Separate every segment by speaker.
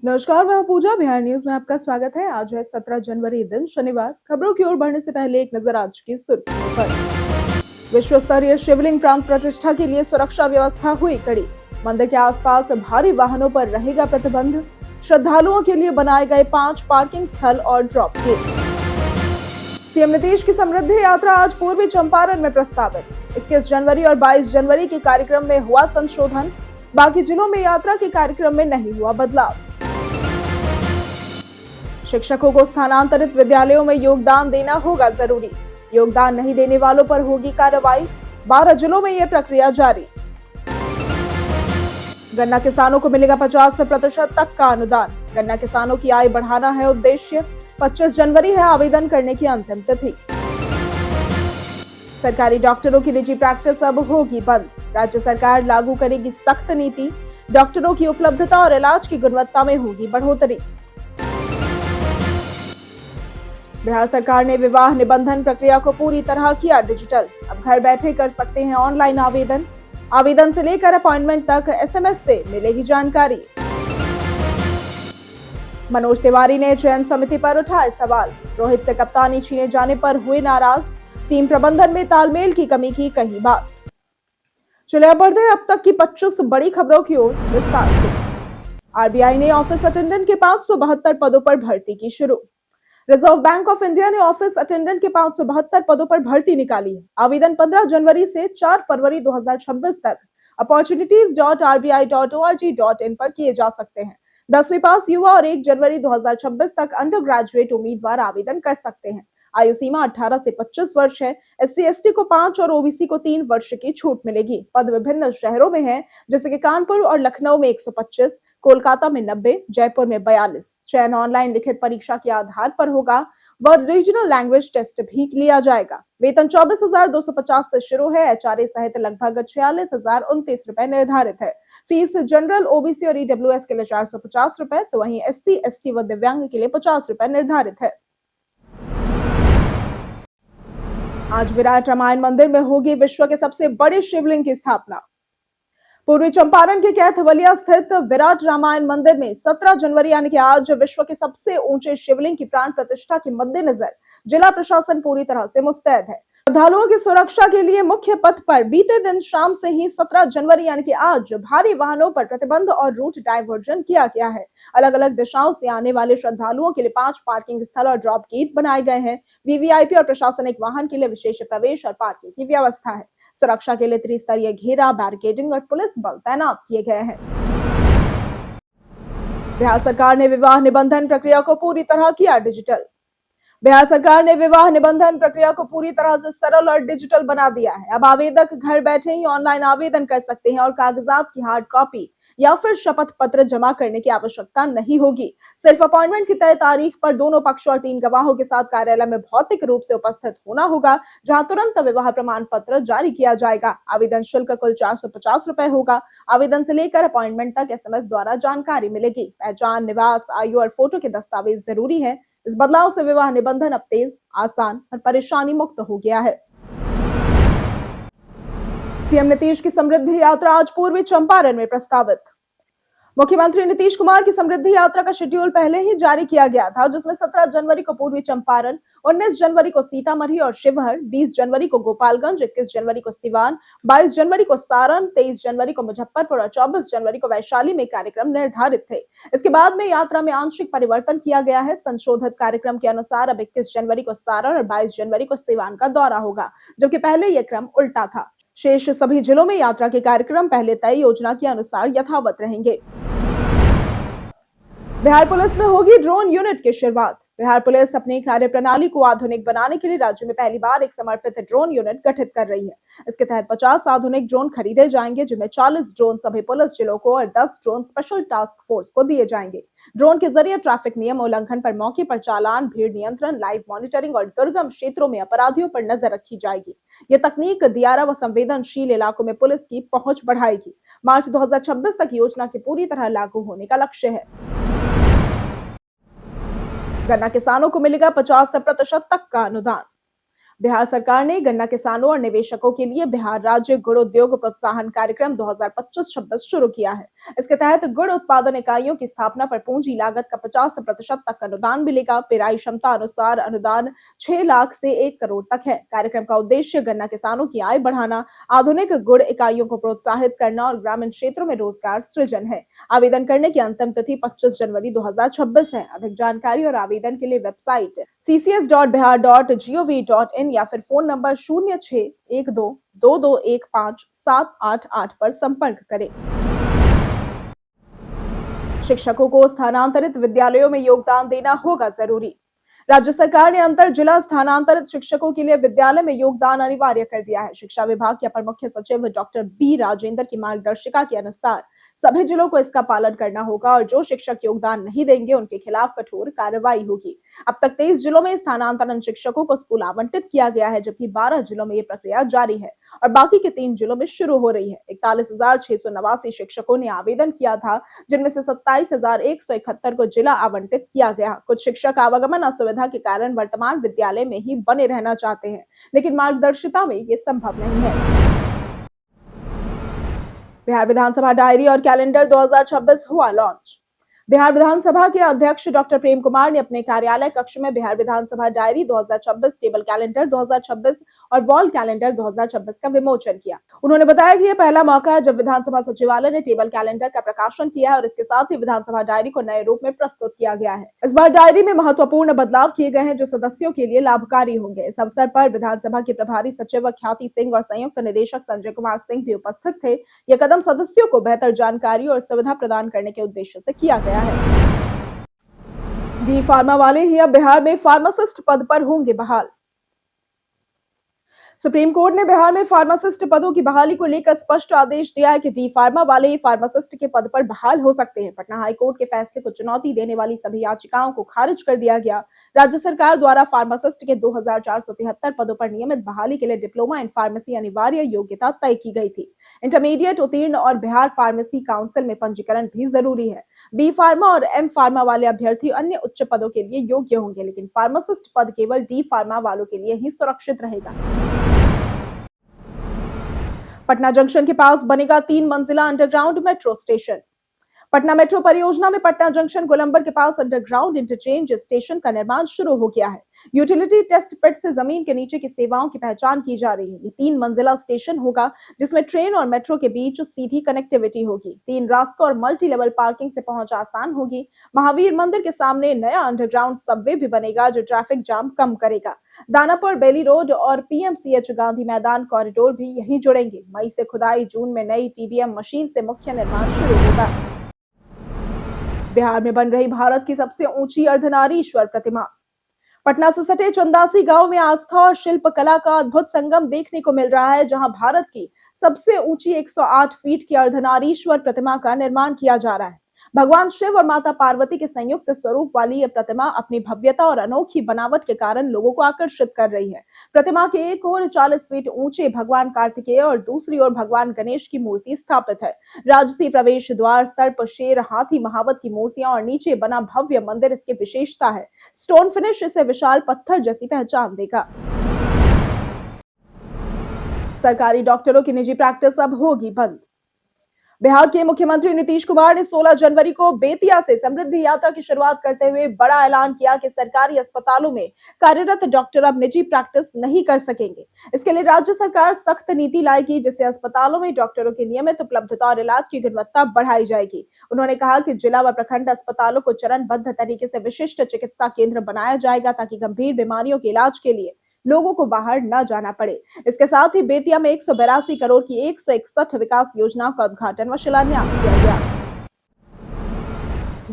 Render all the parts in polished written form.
Speaker 1: नमस्कार, मैं हूं पूजा। बिहार न्यूज में आपका स्वागत है। आज है 17 जनवरी, दिन शनिवार। खबरों की ओर बढ़ने से पहले एक नजर आज की सुर्खियों पर। विश्व स्तरीय शिवलिंग प्राण प्रतिष्ठा के लिए सुरक्षा व्यवस्था हुई कड़ी। मंदिर के आसपास भारी वाहनों पर रहेगा प्रतिबंध। श्रद्धालुओं के लिए बनाए गए 5 पार्किंग स्थल और ड्रॉप गेट। सीएम नीतीश की समृद्धि यात्रा आज पूर्वी चंपारण में प्रस्तावित। 21 जनवरी और 22 जनवरी के कार्यक्रम में हुआ संशोधन। बाकी जिलों में यात्रा के कार्यक्रम में नहीं हुआ बदलाव। शिक्षकों को स्थानांतरित विद्यालयों में योगदान देना होगा जरूरी। योगदान नहीं देने वालों पर होगी कार्रवाई। 12 जिलों में यह प्रक्रिया जारी। गन्ना किसानों को मिलेगा 50% तक का अनुदान। गन्ना किसानों की आय बढ़ाना है उद्देश्य। 25 जनवरी है आवेदन करने की अंतिम तिथि। सरकारी डॉक्टरों की निजी प्रैक्टिस अब होगी बंद। राज्य सरकार लागू करेगी सख्त नीति। डॉक्टरों की उपलब्धता और इलाज की गुणवत्ता में होगी बढ़ोतरी। बिहार सरकार ने विवाह निबंधन प्रक्रिया को पूरी तरह किया डिजिटल। अब घर बैठे कर सकते हैं ऑनलाइन आवेदन। आवेदन से लेकर अपॉइंटमेंट तक एसएमएस से मिलेगी जानकारी। मनोज तिवारी ने चयन समिति पर उठाए सवाल। रोहित से कप्तानी छीने जाने पर हुए नाराज। टीम प्रबंधन में तालमेल की कमी की कही बात। चलिए अब बढ़ते हैं अब तक की 25 बड़ी खबरों की ओर विस्तार से। आरबीआई ने ऑफिस अटेंडेंट के 572 पदों पर भर्ती की शुरू। रिजर्व बैंक ऑफ इंडिया ने ऑफिस अटेंडेंट के 572 पदों पर भर्ती निकाली है। आवेदन 15 जनवरी से 4 फरवरी 2026 तक opportunities.rbi.org.in पर किए जा सकते हैं। 10वीं पास युवा और 1 जनवरी 2026 तक अंडर ग्रेजुएट उम्मीदवार आवेदन कर सकते हैं। आयु सीमा 18 से 25 वर्ष है। एससी एसटी को 5 और ओबीसी को 3 वर्ष की छूट मिलेगी। पद विभिन्न शहरों में है, जैसे कि कानपुर और लखनऊ में 125, कोलकाता में 90, जयपुर में 42। चयन ऑनलाइन लिखित परीक्षा के आधार पर होगा व रीजनल लैंग्वेज टेस्ट भी लिया जाएगा। वेतन 24,250 से शुरू है। एचआरए सहित लगभग 46,029 रुपए निर्धारित है। फीस जनरल, ओबीसी और ईडब्ल्यूएस के लिए 450 रुपए, तो वहीं एससी एसटी व दिव्यांग के लिए 50 रुपए निर्धारित है। आज विराट रामायण मंदिर में होगी विश्व के सबसे बड़े शिवलिंग की स्थापना। पूर्वी चंपारण के कैथवलिया स्थित विराट रामायण मंदिर में 17 जनवरी यानी कि आज विश्व के सबसे ऊंचे शिवलिंग की प्राण प्रतिष्ठा के मद्देनजर जिला प्रशासन पूरी तरह से मुस्तैद है। श्रद्धालुओं की सुरक्षा के लिए मुख्य पथ पर बीते दिन शाम से ही 17 जनवरी यानी कि आज भारी वाहनों पर प्रतिबंध और रूट डायवर्जन किया गया है। अलग अलग दिशाओं से आने वाले श्रद्धालुओं के लिए 5 पार्किंग स्थल और ड्रॉप गेट बनाए गए हैं। वीवीआईपी और प्रशासनिक वाहन के लिए विशेष प्रवेश और पार्किंग की व्यवस्था है। सुरक्षा के लिए त्रिस्तरीय घेरा, बैरिकेडिंग और पुलिस बल तैनात किए गए हैं। बिहार सरकार ने विवाह निबंधन प्रक्रिया को पूरी तरह किया डिजिटल। बिहार सरकार ने विवाह निबंधन प्रक्रिया को पूरी तरह से सरल और डिजिटल बना दिया है। अब आवेदक घर बैठे ही ऑनलाइन आवेदन कर सकते हैं और कागजात की हार्ड कॉपी या फिर शपथ पत्र जमा करने की आवश्यकता नहीं होगी। सिर्फ अपॉइंटमेंट की तय तारीख पर दोनों पक्षों और 3 गवाहों के साथ कार्यालय में भौतिक रूप से उपस्थित होना होगा, जहां तुरंत विवाह प्रमाण पत्र जारी किया जाएगा। आवेदन शुल्क कुल 450 रुपए होगा। आवेदन से लेकर अपॉइंटमेंट तक एसएमएस द्वारा जानकारी मिलेगी। पहचान, निवास, आयु और फोटो के दस्तावेज जरूरी है। इस बदलाव से विवाह निबंधन अब तेज, आसान और परेशानी मुक्त हो गया है। सीएम नीतीश की समृद्धि यात्रा आज पूर्वी चंपारण में प्रस्तावित। मुख्यमंत्री नीतीश कुमार की समृद्धि यात्रा का शेड्यूल पहले ही जारी किया गया था, जिसमें 17 जनवरी को पूर्वी चंपारण, 19 जनवरी को सीतामढ़ी और शिवहर, 20 जनवरी को गोपालगंज, 21 जनवरी को सिवान, 22 जनवरी को सारण, 23 जनवरी को मुजफ्फरपुर और 24 जनवरी को वैशाली में कार्यक्रम निर्धारित थे। इसके बाद में यात्रा में आंशिक परिवर्तन किया गया है। संशोधित कार्यक्रम के अनुसार अब 21 जनवरी को सारण और 22 जनवरी को सिवान का दौरा होगा, जबकि पहले यह क्रम उल्टा था। शेष सभी जिलों में यात्रा के कार्यक्रम पहले तय योजना के अनुसार यथावत रहेंगे। बिहार पुलिस में होगी ड्रोन यूनिट की शुरुआत। बिहार पुलिस अपनी कार्यप्रणाली को आधुनिक बनाने के लिए राज्य में पहली बार एक समर्पित ड्रोन यूनिट गठित कर रही है। इसके तहत 50 आधुनिक ड्रोन खरीदे जाएंगे, जिनमें 40 ड्रोन सभी पुलिस जिलों को और 10 ड्रोन स्पेशल टास्क फोर्स को दिए जाएंगे। ड्रोन के जरिए ट्रैफिक नियम उल्लंघन पर मौके पर चालान, भीड़ नियंत्रण, लाइव मॉनिटरिंग और दुर्गम क्षेत्रों में अपराधियों पर नजर रखी जाएगी। यह तकनीक दियारा व संवेदनशील इलाकों में पुलिस की पहुंच बढ़ाएगी। मार्च 2026 तक योजना के पूरी तरह लागू होने का लक्ष्य है। गन्ना किसानों को मिलेगा 50% तक का अनुदान। बिहार सरकार ने गन्ना किसानों और निवेशकों के लिए बिहार राज्य गुड़ उद्योग प्रोत्साहन कार्यक्रम 2025-26 शुरू किया है। इसके तहत गुड़ उत्पादन इकाइयों की स्थापना पर पूंजी लागत का 50% तक अनुदान मिलेगा। पेराई क्षमता अनुसार अनुदान 6 लाख से 1 करोड़ तक है। कार्यक्रम का उद्देश्य गन्ना किसानों की आय बढ़ाना, आधुनिक गुड़ इकाइयों को प्रोत्साहित करना और ग्रामीण क्षेत्रों में रोजगार सृजन है। आवेदन करने की अंतिम तिथि 25 जनवरी 2026 है। अधिक जानकारी और आवेदन के लिए वेबसाइट ccs.bihar.gov.in या फिर फोन नंबर 06122215 पर संपर्क करें। शिक्षकों को स्थानांतरित विद्यालयों में योगदान देना होगा जरूरी। राज्य सरकार ने अंतर जिला स्थानांतरित शिक्षकों के लिए विद्यालय में योगदान अनिवार्य कर दिया है। शिक्षा विभाग के अपर मुख्य सचिव डॉक्टर बी राजेंद्र की मार्गदर्शिका के अनुसार सभी जिलों को इसका पालन करना होगा और जो शिक्षक योगदान नहीं देंगे उनके खिलाफ कठोर कार्रवाई होगी। अब तक 23 जिलों में स्थानांतरण शिक्षकों को स्कूल आवंटित किया गया है, जबकि 12 जिलों में ये प्रक्रिया जारी है और बाकी के 3 जिलों में शुरू हो रही है। 41,689 शिक्षकों ने आवेदन किया था, जिनमें से 27,171 को जिला आवंटित किया गया। कुछ शिक्षक आवागमन असुविधा के कारण वर्तमान विद्यालय में ही बने रहना चाहते हैं, लेकिन मार्गदर्शिता में ये संभव नहीं है। बिहार विधानसभा डायरी और कैलेंडर 2026 हुआ लॉन्च। बिहार विधानसभा के अध्यक्ष डॉक्टर प्रेम कुमार ने अपने कार्यालय कक्ष में बिहार विधानसभा डायरी 2026, टेबल कैलेंडर 2026 और वॉल कैलेंडर 2026 का विमोचन किया। उन्होंने बताया कि यह पहला मौका है जब विधानसभा सचिवालय ने टेबल कैलेंडर का प्रकाशन किया है और इसके साथ ही विधानसभा डायरी को नए रूप में प्रस्तुत किया गया है। इस बार डायरी में महत्वपूर्ण बदलाव किए गए हैं जो सदस्यों के लिए लाभकारी होंगे। इस अवसर पर विधानसभा के प्रभारी सचिव ख्याति सिंह और संयुक्त निदेशक संजय कुमार सिंह भी उपस्थित थे। यह कदम सदस्यों को बेहतर जानकारी और सुविधा प्रदान करने के उद्देश्य से किया गया है। डी फार्मा वाले ही अब बिहार में फार्मासिस्ट पद पर होंगे बहाल। सुप्रीम कोर्ट ने बिहार में फार्मासिस्ट पदों की बहाली को लेकर स्पष्ट आदेश दिया है कि डी फार्मा वाले ही फार्मासिस्ट के पद पर बहाल हो सकते हैं। पटना हाईकोर्ट के फैसले को चुनौती देने वाली सभी याचिकाओं को खारिज कर दिया गया। राज्य सरकार द्वारा फार्मासिस्ट के 2473 पदों पर नियमित बहाली के लिए डिप्लोमा इन फार्मेसी अनिवार्य योग्यता तय की गई थी। इंटरमीडिएट उत्तीर्ण और बिहार फार्मेसी काउंसिल में पंजीकरण भी जरूरी है। बी फार्मा और एम फार्मा वाले अभ्यर्थी अन्य उच्च पदों के लिए योग्य होंगे, लेकिन फार्मासिस्ट पद केवल डी फार्मा वालों के लिए ही सुरक्षित रहेगा। पटना जंक्शन के पास बनेगा 3 मंजिला underground metro station. Patna metro परियोजना में पटना जंक्शन गोलंबर के पास अंडरग्राउंड इंटरचेंज स्टेशन का निर्माण शुरू हो गया है। यूटिलिटी टेस्ट पिट से जमीन के नीचे की सेवाओं की पहचान की जा रही है। ये 3 मंजिला स्टेशन होगा जिसमें ट्रेन और मेट्रो के बीच सीधी कनेक्टिविटी होगी। 3 रास्तों और मल्टी लेवल पार्किंग से पहुंच आसान होगी। महावीर मंदिर के सामने नया अंडरग्राउंड सबवे भी बनेगा जो ट्रैफिक जाम कम करेगा। दानापुर बेली रोड और पीएमसीएच गांधी मैदान कॉरिडोर भी यहीं जुड़ेंगे। मई से खुदाई, जून में नई टीबीएम मशीन से मुख्य निर्माण शुरू होगा। बिहार में बन रही भारत की सबसे ऊंची अर्धनारीश्वर प्रतिमा। पटना से सटे चंदासी गांव में आस्था और शिल्प कला का अद्भुत संगम देखने को मिल रहा है, जहां भारत की सबसे ऊंची 108 फीट की अर्धनारीश्वर प्रतिमा का निर्माण किया जा रहा है। भगवान शिव और माता पार्वती के संयुक्त स्वरूप वाली यह प्रतिमा अपनी भव्यता और अनोखी बनावट के कारण लोगों को आकर्षित कर रही है। प्रतिमा के एक ओर 40 फीट ऊंचे भगवान कार्तिकेय और दूसरी ओर भगवान गणेश की मूर्ति स्थापित है। राजसी प्रवेश द्वार, सर्प, शेर, हाथी, महावत की मूर्तियां और नीचे बना भव्य मंदिर इसकी विशेषता है। स्टोन फिनिश इसे विशाल पत्थर जैसी पहचान देगा। सरकारी डॉक्टरों की निजी प्रैक्टिस अब होगी बंद। बिहार के मुख्यमंत्री नीतीश कुमार ने 16 जनवरी को बेतिया से समृद्धि यात्रा की शुरुआत करते हुए बड़ा ऐलान किया कि सरकारी अस्पतालों में कार्यरत डॉक्टर अब निजी प्रैक्टिस नहीं कर सकेंगे। इसके लिए राज्य सरकार सख्त नीति लाएगी, जिससे अस्पतालों में डॉक्टरों की नियमित उपलब्धता और इलाज की गुणवत्ता बढ़ाई जाएगी। उन्होंने कहा कि जिला व प्रखंड अस्पतालों को चरणबद्ध तरीके से विशिष्ट चिकित्सा केंद्र बनाया जाएगा ताकि गंभीर बीमारियों के इलाज के लिए लोगों को बाहर न जाना पड़े। इसके साथ ही बेतिया में 182 करोड़ की 161 विकास योजनाओं का उद्घाटन व शिलान्यास किया गया।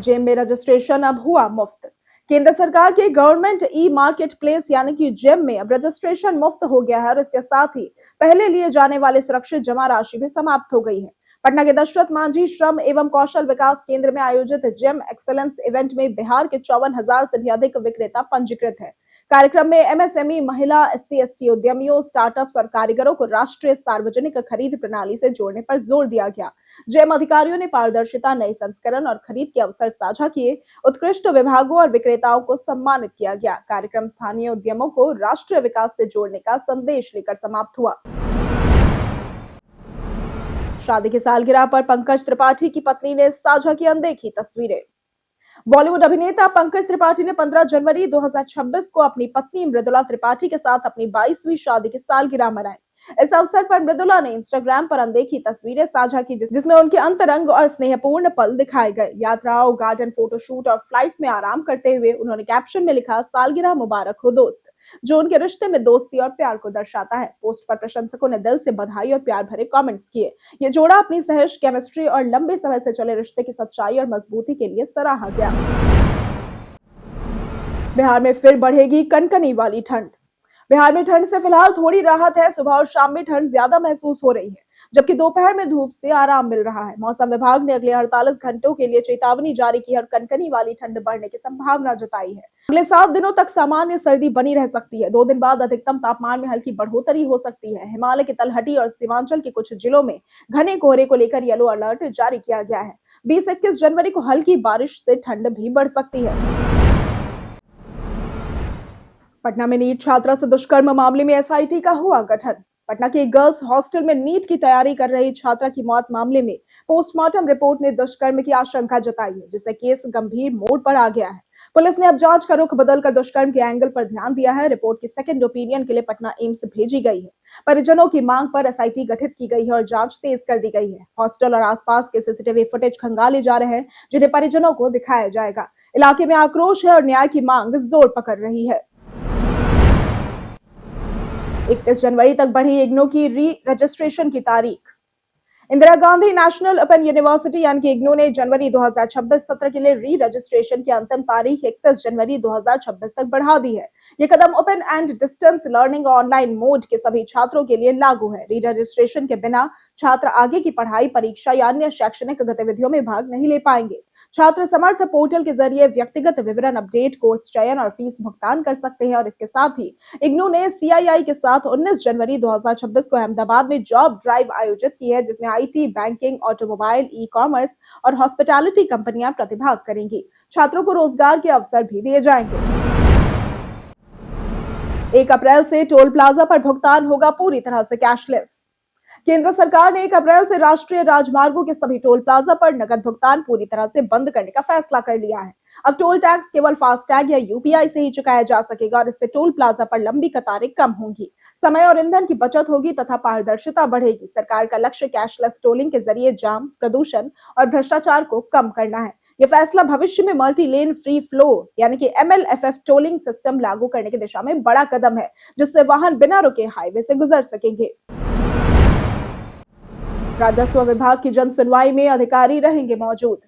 Speaker 1: जेम में रजिस्ट्रेशन अब हुआ मुफ्त। केंद्र सरकार के गवर्नमेंट ई मार्केट प्लेस यानी कि जेम में अब रजिस्ट्रेशन मुफ्त हो गया है और इसके साथ ही पहले लिए जाने वाले सुरक्षित जमा राशि भी समाप्त हो गई है। पटना के दशरथ मांझी श्रम एवं कौशल विकास केंद्र में आयोजित जेम एक्सेलेंस इवेंट में बिहार के 54,000 से भी अधिक विक्रेता पंजीकृत है। कार्यक्रम में एमएसएमई, महिला, एससी/एसटी उद्यमियों, स्टार्टअप्स और कारीगरों को राष्ट्रीय सार्वजनिक खरीद प्रणाली से जोड़ने पर जोर दिया गया। जेम अधिकारियों ने पारदर्शिता, नए संस्करण और खरीद के अवसर साझा किए। उत्कृष्ट विभागों और विक्रेताओं को सम्मानित किया गया। कार्यक्रम स्थानीय उद्यमों को राष्ट्रीय विकास से जोड़ने का संदेश लेकर समाप्त हुआ। शादी की सालगिरह पर पंकज त्रिपाठी की पत्नी ने साझा की अनदेखी तस्वीरें। बॉलीवुड अभिनेता पंकज त्रिपाठी ने 15 जनवरी 2026 को अपनी पत्नी मृदुला त्रिपाठी के साथ अपनी 22वीं शादी की सालगिरह मनाई। इस अवसर पर मृदुला ने इंस्टाग्राम पर अनदेखी तस्वीरें साझा की, जिसमें उनके अंतरंग और स्नेहपूर्ण पल दिखाए गए। यात्राओं, गार्डन फोटोशूट और फ्लाइट में आराम करते हुए उन्होंने कैप्शन में लिखा, सालगिरह मुबारक हो दोस्त, जो उनके रिश्ते में दोस्ती और प्यार को दर्शाता है। पोस्ट पर प्रशंसकों ने दिल से बधाई और प्यार भरे कमेंट्स किए। ये जोड़ा अपनी सहज केमिस्ट्री और लंबे समय से चले रिश्ते की सच्चाई और मजबूती के लिए सराहा गया। बिहार में फिर बढ़ेगी कनकनी वाली ठंड। बिहार में ठंड से फिलहाल थोड़ी राहत है। सुबह और शाम में ठंड ज्यादा महसूस हो रही है, जबकि दोपहर में धूप से आराम मिल रहा है। मौसम विभाग ने अगले 48 घंटों के लिए चेतावनी जारी की है और कनकनी वाली ठंड बढ़ने की संभावना जताई है। अगले 7 दिनों तक सामान्य सर्दी बनी रह सकती है। 2 दिन बाद अधिकतम तापमान में हल्की बढ़ोतरी हो सकती है। हिमालय की तलहटी और सीमांचल के कुछ जिलों में घने कोहरे को लेकर येलो अलर्ट जारी किया गया है। 20-21 जनवरी को हल्की बारिश से ठंड भी बढ़ सकती है। पटना में नीट छात्रा से दुष्कर्म मामले में एसआईटी का हुआ गठन। पटना के गर्ल्स हॉस्टल में नीट की तैयारी कर रही छात्रा की मौत मामले में पोस्टमार्टम रिपोर्ट ने दुष्कर्म की आशंका जताई है, जिससे केस गंभीर मोड़ पर आ गया है। पुलिस ने अब जांच का रुख बदलकर दुष्कर्म के एंगल पर ध्यान दिया है। रिपोर्ट की सेकंड ओपिनियन के लिए पटना एम्स भेजी गई है। परिजनों की मांग पर एसआईटी गठित की गई है और जांच तेज कर दी गई है। हॉस्टल और आसपास के सीसीटीवी फुटेज खंगाले जा रहे हैं, जिन्हें परिजनों को दिखाया जाएगा। इलाके में आक्रोश है और न्याय की मांग जोर पकड़ रही है। 31 जनवरी तक बढ़ी इग्नू की री रजिस्ट्रेशन की तारीख। Indira Gandhi national open university यानी कि इग्नू ने जनवरी 2026 सत्र के लिए री रजिस्ट्रेशन की अंतिम तारीख 31 जनवरी 2026 तक बढ़ा दी है। ये कदम open and distance learning online mode के सभी छात्रों के लिए लागू है। री रजिस्ट्रेशन के बिना छात्र आगे की पढ़ाई, परीक्षा या अन्य शैक्षणिक गतिविधियों में भाग नहीं ले पाएंगे। छात्र समर्थ पोर्टल के जरिए व्यक्तिगत विवरण अपडेट, कोर्स चयन और फीस भुगतान कर सकते हैं। और इसके साथ ही इग्नू ने सीआईआई के साथ 19 जनवरी 2026 को अहमदाबाद में जॉब ड्राइव आयोजित की है, जिसमें IT, banking, automobile, e commerce और हॉस्पिटैलिटी कंपनियां प्रतिभाग करेंगी। छात्रों को रोजगार के अवसर भी दिए जाएंगे। 1 अप्रैल से टोल प्लाजा पर भुगतान होगा पूरी तरह से कैशलेस। केंद्र सरकार ने 1 अप्रैल से राष्ट्रीय राजमार्गों के सभी टोल प्लाजा पर नकद भुगतान पूरी तरह से बंद करने का फैसला कर लिया है। अब टोल टैक्स केवल फास्टैग या यूपीआई से ही चुकाया जा सकेगा और इससे टोल प्लाजा पर लंबी कतारें कम होंगी, समय और ईंधन की बचत होगी तथा पारदर्शिता बढ़ेगी। सरकार का लक्ष्य कैशलेस टोलिंग के जरिए जाम, प्रदूषण और भ्रष्टाचार को कम करना है। यह फैसला भविष्य में मल्टी लेन फ्री फ्लो यानी कि एमएलएफएफ टोलिंग सिस्टम लागू करने की दिशा में बड़ा कदम है, जिससे वाहन बिना रुके हाईवे से गुजर सकेंगे। राजस्व विभाग की जन सुनवाई में अधिकारी रहेंगे मौजूद।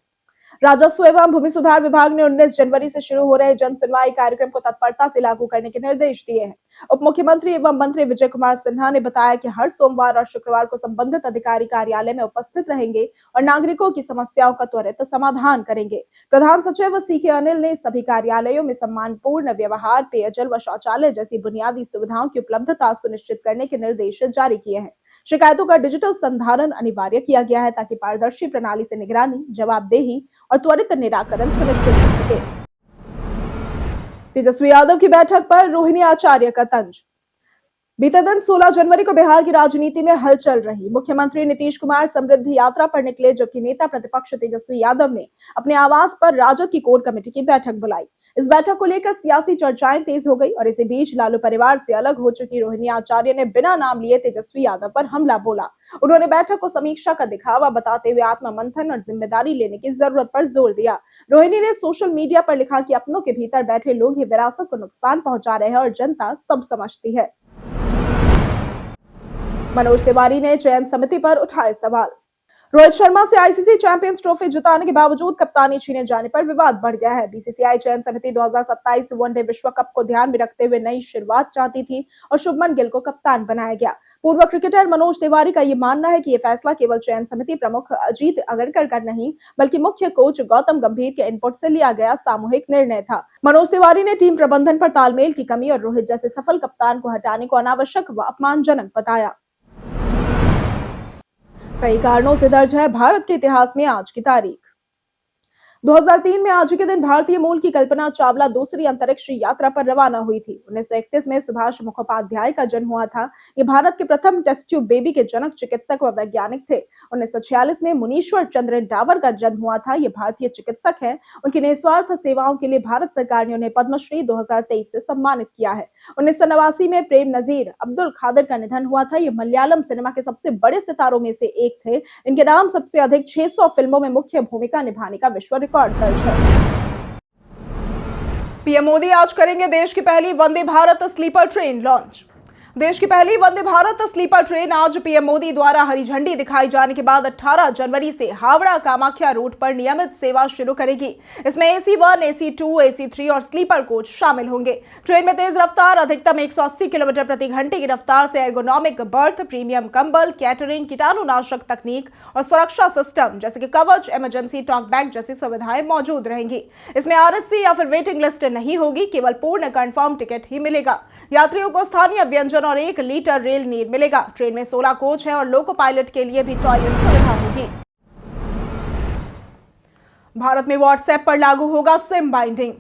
Speaker 1: राजस्व एवं भूमि सुधार विभाग ने 19 जनवरी से शुरू हो रहे जन सुनवाई कार्यक्रम को तत्परता से लागू करने के निर्देश दिए हैं। उप मुख्यमंत्री एवं मंत्री विजय कुमार सिन्हा ने बताया कि हर सोमवार और शुक्रवार को संबंधित अधिकारी कार्यालय में उपस्थित रहेंगे और नागरिकों की समस्याओं का त्वरित समाधान करेंगे। प्रधान सचिव सीके अनिल ने सभी कार्यालयों में सम्मानपूर्ण व्यवहार, पेयजल व शौचालय जैसी बुनियादी सुविधाओं की उपलब्धता सुनिश्चित करने के निर्देश जारी किए हैं। शिकायतों का डिजिटल संधारण अनिवार्य किया गया है ताकि पारदर्शी प्रणाली से निगरानी, जवाबदेही और त्वरित निराकरण सुनिश्चित हो सके। तेजस्वी यादव की बैठक पर रोहिणी आचार्य का तंज। बीते दिन 16 जनवरी को बिहार की राजनीति में हलचल रही। मुख्यमंत्री नीतीश कुमार समृद्धि यात्रा पर निकले, जबकि नेता प्रतिपक्ष तेजस्वी यादव ने अपने आवास पर राजद की कोर कमेटी की बैठक बुलाई। इस बैठक को लेकर सियासी चर्चाएं तेज हो गई और इसी बीच लालू परिवार से अलग हो चुकी रोहिणी आचार्य ने बिना नाम लिए तेजस्वी यादव पर हमला बोला। उन्होंने बैठक को समीक्षा का दिखावा बताते हुए आत्ममंथन और जिम्मेदारी लेने की जरूरत पर जोर दिया। रोहिणी ने सोशल मीडिया पर लिखा कि अपनों के भीतर बैठे लोग ही विरासत को नुकसान पहुंचा रहे हैं और जनता सब समझती है। मनोज तिवारी ने चयन समिति पर उठाए सवाल। रोहित शर्मा से आईसीसी चैंपियंस ट्रॉफी जिताने के बावजूद कप्तानी छीने जाने पर विवाद बढ़ गया है। बीसीसीआई चयन समिति 2027 वनडे विश्व कप को ध्यान में रखते हुए नई शुरुआत चाहती थी और शुभमन गिल को कप्तान बनाया गया। पूर्व क्रिकेटर मनोज तिवारी का ये मानना है कि ये फैसला केवल चयन समिति प्रमुख अजीत अगरकर का नहीं बल्कि मुख्य कोच गौतम गंभीर के इनपुट से लिया गया सामूहिक निर्णय था। मनोज तिवारी ने टीम प्रबंधन पर तालमेल की कमी और रोहित जैसे सफल कप्तान को हटाने को अनावश्यक व अपमानजनक बताया। कई कारणों से दर्ज है भारत के इतिहास में आज की तारीख। 2003 में आज के दिन भारतीय मूल की कल्पना चावला दूसरी अंतरिक्ष यात्रा पर रवाना हुई थी। 1931 में सुभाष मुखोपाध्याय का जन्म हुआ था। ये भारत के प्रथम टेस्ट ट्यूब बेबी के जनक, चिकित्सक व वैज्ञानिक थे। 1946 में मुनीश्वर चंद्र डावर का जन्म हुआ था। ये भारतीय चिकित्सक हैं। उनकी निस्वार्थ सेवाओं के लिए भारत सरकार ने उन्हें पद्मश्री 2023 से सम्मानित किया है। 1989 में प्रेम नजीर अब्दुल खादर का निधन हुआ था। ये मलयालम सिनेमा के सबसे बड़े सितारों में से एक थे। इनके नाम सबसे अधिक 600 फिल्मों में मुख्य भूमिका निभाने का विश्व रिकॉर्ड दर्ज है। पीएम मोदी आज करेंगे देश की पहली Vande Bharat sleeper train launch. देश की पहली वंदे भारत स्लीपर ट्रेन आज पीएम मोदी द्वारा हरी झंडी दिखाई जाने के बाद 18 जनवरी से हावड़ा कामाख्या रूट पर नियमित सेवा शुरू करेगी। इसमें AC1, AC2, AC3 और स्लीपर कोच शामिल होंगे। ट्रेन में तेज रफ्तार, अधिकतम 180 किलोमीटर प्रति घंटे की रफ्तार से एर्गोनॉमिक बर्थ, प्रीमियम कंबल, कैटरिंग, कीटाणुनाशक तकनीक और सुरक्षा सिस्टम जैसे कि कवच, इमरजेंसी टॉक बैग जैसी सुविधाएं मौजूद रहेंगी। इसमें RSC या फिर वेटिंग लिस्ट नहीं होगी, केवल पूर्ण कंफर्म टिकट ही मिलेगा। यात्रियों को स्थानीय व्यंजन और 1 लीटर रेल नीर मिलेगा। ट्रेन में 16 कोच है और लोको पायलट के लिए भी टॉयलेट सुविधा होगी। भारत में व्हाट्सएप पर लागू होगा सिम बाइंडिंग।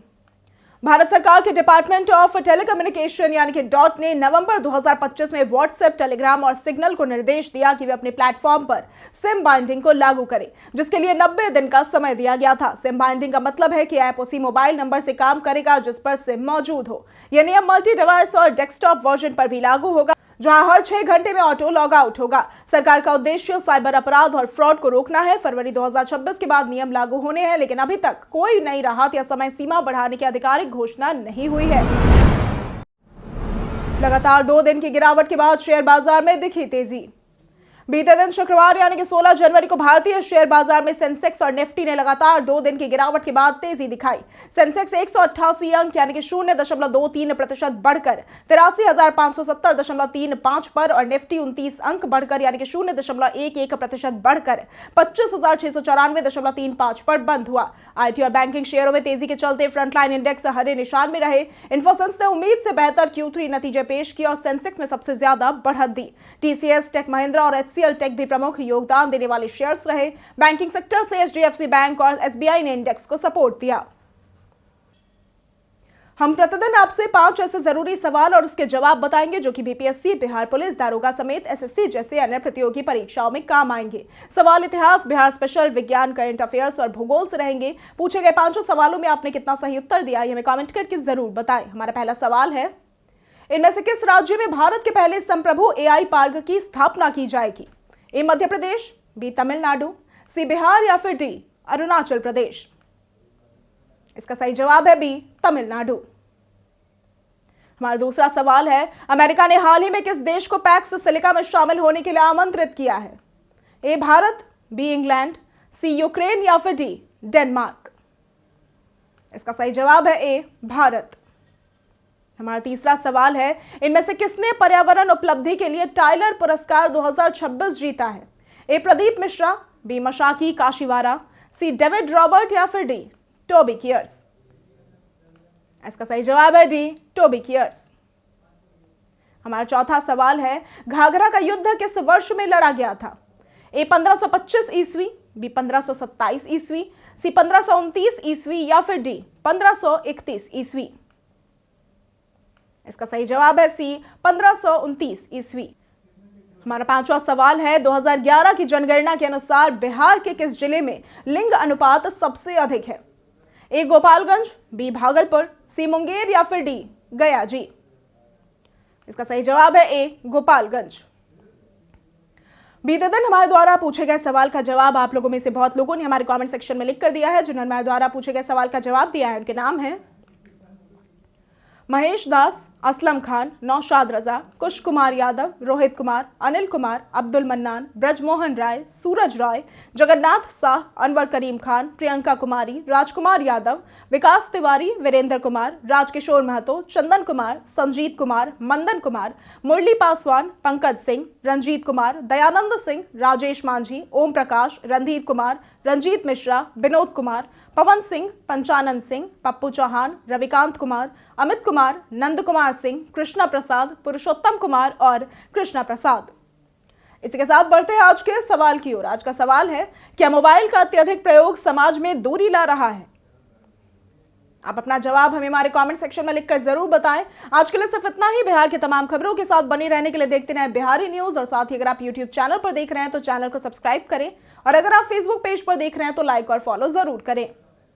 Speaker 1: भारत सरकार के डिपार्टमेंट ऑफ टेलीकम्युनिकेशन यानी कि डॉट ने नवंबर 2025 में व्हाट्सएप, टेलीग्राम और सिग्नल को निर्देश दिया कि वे अपने प्लेटफॉर्म पर सिम बाइंडिंग को लागू करें, जिसके लिए 90 दिन का समय दिया गया था। सिम बाइंडिंग का मतलब है कि ऐप उसी मोबाइल नंबर से काम करेगा जिस पर सिम मौजूद हो। यह नियम मल्टी डिवाइस और डेस्कटॉप वर्जन पर भी लागू होगा, जहां हर 6 घंटे में ऑटो लॉग आउट होगा। सरकार का उद्देश्य साइबर अपराध और फ्रॉड को रोकना है। फरवरी 2026 के बाद नियम लागू होने हैं, लेकिन अभी तक कोई नई राहत या समय सीमा बढ़ाने की आधिकारिक घोषणा नहीं हुई है। लगातार 2 दिन की गिरावट के बाद शेयर बाजार में दिखी तेजी। बीते दिन शुक्रवार यानी कि 16 जनवरी को भारतीय शेयर बाजार में सेंसेक्स और निफ्टी ने लगातार 2 दिन की गिरावट के बाद तेजी दिखाई। सेंसेक्स 188 अंक यानी कि 0.23% बढ़कर 83,570.35 पर और निफ्टी 29 अंक बढ़कर यानी कि 0.11% बढ़कर 25,694.35 पर बंद हुआ। IT और बैंकिंग शेयरों में तेजी के चलते फ्रंटलाइन इंडेक्स हरे निशान में रहे। इन्फोसिस ने उम्मीद से बेहतर Q3 नतीजे पेश किए और सेंसेक्स में सबसे ज्यादा बढ़त दी। TCS, टेक महिंद्रा और HCL टेक भी प्रमुख योगदान देने वाले शेयर्स रहे। बैंकिंग सेक्टर से HDFC बैंक और SBI ने इंडेक्स को सपोर्ट दिया। हम प्रतिदिन आपसे 5 ऐसे जरूरी सवाल और उसके जवाब बताएंगे जो कि BPSC, बिहार पुलिस, दारोगा समेत SSC जैसे अन्य प्रतियोगी परीक्षाओं में काम आएंगे। सवाल इतिहास, बिहार स्पेशल, विज्ञान, करंट अफेयर्स और भूगोल से रहेंगे। पूछे गए 5 सवालों में आपने कितना सही उत्तर दिया ये हमें कमेंट करके जरूर बताएं। हमारा पहला सवाल है, इनमें से किस राज्य में भारत के पहले संप्रभु AI पार्क की स्थापना की जाएगी? A Madhya Pradesh, B Tamil Nadu, C Bihar या फिर D अरुणाचल प्रदेश। इसका सही जवाब है B तमिलनाडु। हमारा दूसरा सवाल है, अमेरिका ने हाल ही में किस देश को पैक्स सिलिका में शामिल होने के लिए आमंत्रित किया है? A Bharat, B England, C Ukraine या फिर D डेनमार्क। इसका सही जवाब है A भारत। हमारा तीसरा सवाल है, इनमें से किसने पर्यावरण उपलब्धि के लिए टाइलर पुरस्कार 2026 जीता है? A Pradeep Mishra, B Masaki Kashiwara, C David Robert या फिर D टोबी कियर्स। इसका सही जवाब है D टोबी कियर्स। हमारा चौथा सवाल है, घाघरा का युद्ध किस वर्ष में लड़ा गया था? A 1525 ईस्वी, B 1527 ईस्वी, C 1529 ईस्वी या फिर D 1531 ईस्वी। इसका सही जवाब है C 1529 ईस्वी। हमारा पांचवा सवाल है, 2011 की जनगणना के अनुसार बिहार के किस जिले में लिंग अनुपात सबसे अधिक है? A Gopalganj, B Bhagalpur, C Munger या फिर D गया जी। इसका सही जवाब है A गोपालगंज। बीते दिन हमारे द्वारा पूछे गए सवाल का जवाब आप लोगों में से बहुत लोगों ने हमारे कमेंट सेक्शन में लिख कर दिया है। जिन्होंने हमारे द्वारा पूछे गए सवाल का जवाब दिया है उनके नाम है महेश दास, असलम खान, नौशाद रजा, कुश कुमार यादव, रोहित कुमार, अनिल कुमार, अब्दुल मन्नान, ब्रजमोहन राय, सूरज रॉय, जगन्नाथ शाह, अनवर करीम खान, प्रियंका कुमारी, राजकुमार यादव, विकास तिवारी, वीरेंद्र कुमार, राजकिशोर महतो, चंदन कुमार, संजीत कुमार, मंदन कुमार, मुरली पासवान, पंकज सिंह, रंजीत कुमार, दयानंद सिंह, राजेश मांझी, ओम प्रकाश, रणधीर कुमार, रंजीत मिश्रा, विनोद कुमार, पवन सिंह, पंचानन सिंह, पप्पू चौहान, रविकांत कुमार, अमित कुमार, नंद कुमार सिंह, कृष्णा प्रसाद, पुरुषोत्तम कुमार और कृष्णा प्रसाद। इसी के साथ बढ़ते हैं आज के सवाल की ओर। आज का सवाल है, क्या मोबाइल का अत्यधिक प्रयोग समाज में दूरी ला रहा है? आप अपना जवाब हमें हमारे कमेंट सेक्शन में लिखकर जरूर बताएं। आज के लिए सिर्फ इतना ही। बिहार की तमाम खबरों के साथ बने रहने के लिए देखते रहें बिहारी न्यूज, और साथ ही अगर आप यूट्यूब चैनल पर देख रहे हैं तो चैनल को सब्सक्राइब करें, और अगर आप फेसबुक पेज पर देख रहे हैं तो लाइक और फॉलो जरूर करें।